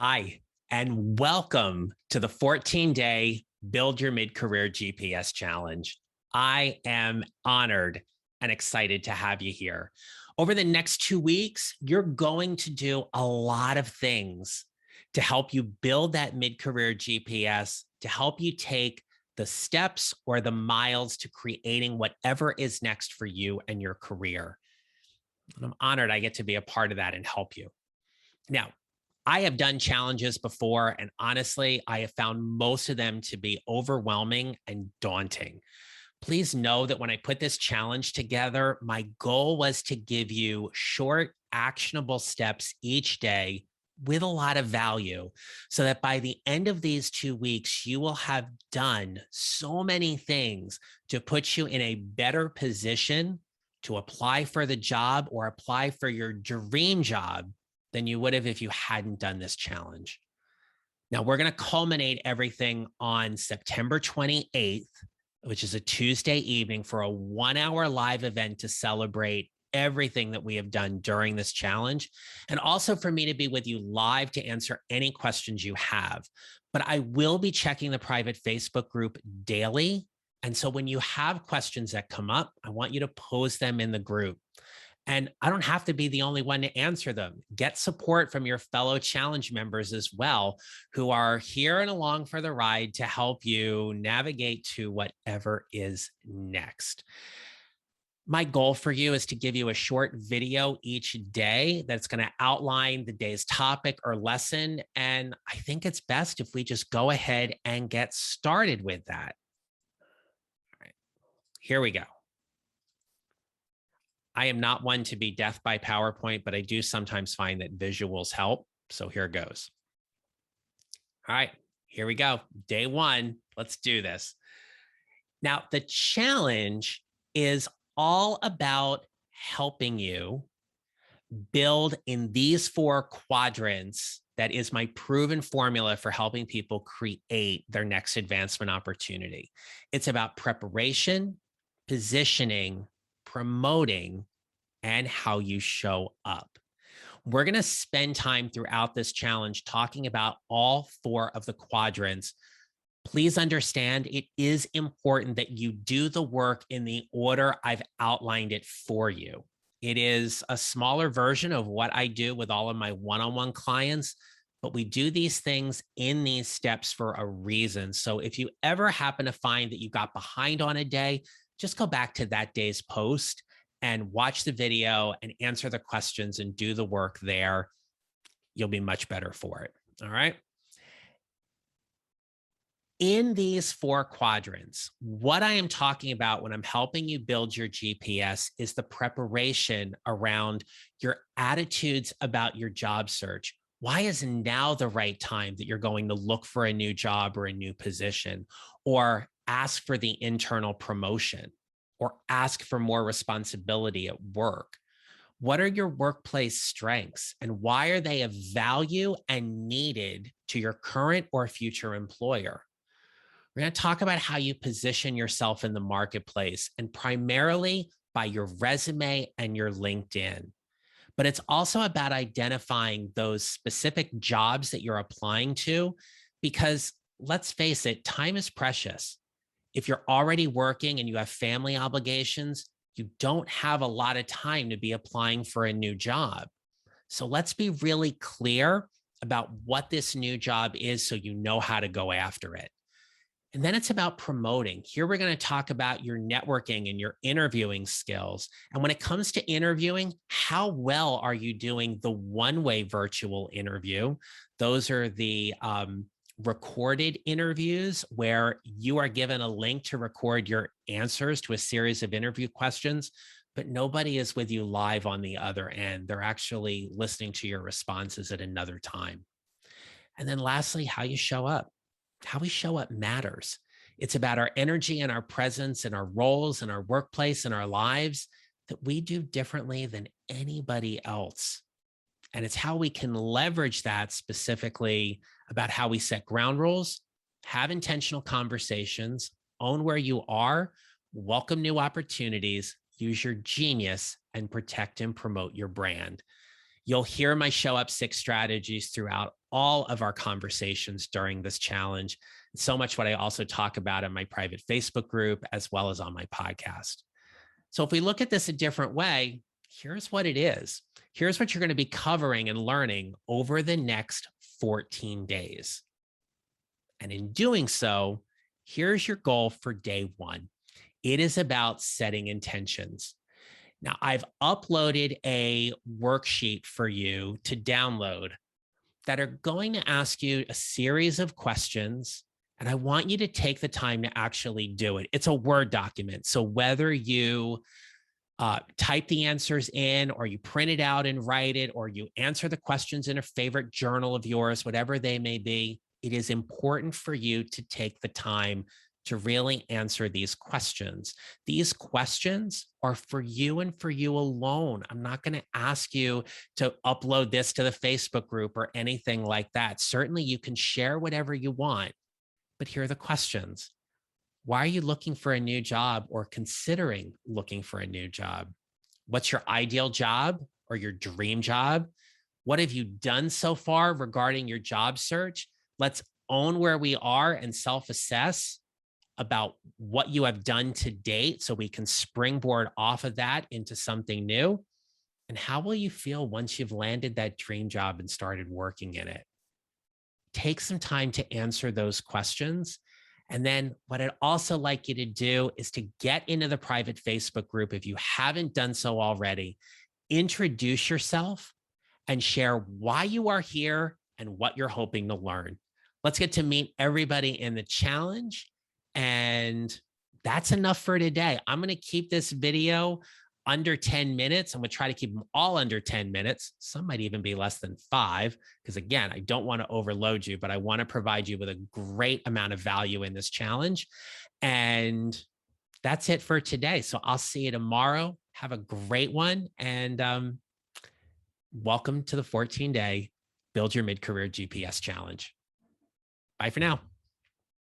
Hi, and welcome to the 14-day Build Your Mid-Career GPS Challenge. I am honored and excited to have you here. Over the next 2 weeks, you're going to do a lot of things to help you build that mid-career GPS, to help you take the steps or the miles to creating whatever is next for you and your career. And I'm honored I get to be a part of that and help you. Now, I have done challenges before, and honestly, I have found most of them to be overwhelming and daunting. Please know that when I put this challenge together, my goal was to give you short, actionable steps each day with a lot of value so that by the end of these 2 weeks, you will have done so many things to put you in a better position to apply for the job or apply for your dream job than you would have if you hadn't done this challenge. Now, we're going to culminate everything on September 28th, which is a Tuesday evening, for a 1 hour live event to celebrate everything that we have done during this challenge. And also for me to be with you live to answer any questions you have. But I will be checking the private Facebook group daily. And so when you have questions that come up, I want you to pose them in the group. And I don't have to be the only one to answer them. Get support from your fellow challenge members as well, who are here and along for the ride to help you navigate to whatever is next. My goal for you is to give you a short video each day that's going to outline the day's topic or lesson. And I think it's best if we just go ahead and get started with that. All right, here we go. I am not one to be death by PowerPoint, but I do sometimes find that visuals help. So here goes. All right, here we go. Day one. Let's do this. Now, the challenge is all about helping you build in these four quadrants. That is my proven formula for helping people create their next advancement opportunity. It's about preparation, positioning, promoting, and how you show up. We're going to spend time throughout this challenge talking about all four of the quadrants. Please understand it is important that you do the work in the order I've outlined it for you. It is a smaller version of what I do with all of my one-on-one clients, but we do these things in these steps for a reason. So if you ever happen to find that you got behind on a day, just go back to that day's post and watch the video and answer the questions and do the work there. You'll be much better for it. All right. In these four quadrants, what I am talking about when I'm helping you build your GPS is the preparation around your attitudes about your job search. Why is now the right time that you're going to look for a new job or a new position, or ask for the internal promotion, or ask for more responsibility at work? What are your workplace strengths and why are they of value and needed to your current or future employer? We're going to talk about how you position yourself in the marketplace, and primarily by your resume and your LinkedIn. But it's also about identifying those specific jobs that you're applying to, because let's face it, time is precious. If you're already working and you have family obligations, you don't have a lot of time to be applying for a new job. So let's be really clear about what this new job is so you know how to go after it. And then it's about promoting. Here we're going to talk about your networking and your interviewing skills. And when it comes to interviewing, how well are you doing the one-way virtual interview? Those are the recorded interviews where you are given a link to record your answers to a series of interview questions, but nobody is with you live on the other end. They're actually listening to your responses at another time. And then lastly, how you show up. How we show up matters. It's about our energy and our presence and our roles and our workplace and our lives that we do differently than anybody else. And it's how we can leverage that, specifically about how we set ground rules, have intentional conversations, own where you are, welcome new opportunities, use your genius, and protect and promote your brand. You'll hear my show up 6 strategies throughout all of our conversations during this challenge. So much what I also talk about in my private Facebook group, as well as on my podcast. So if we look at this a different way, here's what it is. Here's what you're going to be covering and learning over the next 14 days. And in doing so, here's your goal for day 1. It is about setting intentions. Now, I've uploaded a worksheet for you to download that are going to ask you a series of questions, and I want you to take the time to actually do it. It's a Word document. So whether you type the answers in, or you print it out and write it, or you answer the questions in a favorite journal of yours, whatever they may be, it is important for you to take the time to really answer these questions. These questions are for you and for you alone. I'm not going to ask you to upload this to the Facebook group or anything like that. Certainly, you can share whatever you want, but here are the questions. Why are you looking for a new job or considering looking for a new job? What's your ideal job or your dream job? What have you done so far regarding your job search? Let's own where we are and self-assess about what you have done to date so we can springboard off of that into something new. And how will you feel once you've landed that dream job and started working in it? Take some time to answer those questions. And then what I'd also like you to do is to get into the private Facebook group if you haven't done so already. Introduce yourself and share why you are here and what you're hoping to learn. Let's get to meet everybody in the challenge. And that's enough for today. I'm going to keep this video under 10 minutes. I'm going to try to keep them all under 10 minutes. Some might even be less than 5, because again, I don't want to overload you, but I want to provide you with a great amount of value in this challenge. And that's it for today. So I'll see you tomorrow. Have a great one. And welcome to the 14-day Build Your Mid-Career GPS Challenge. Bye for now.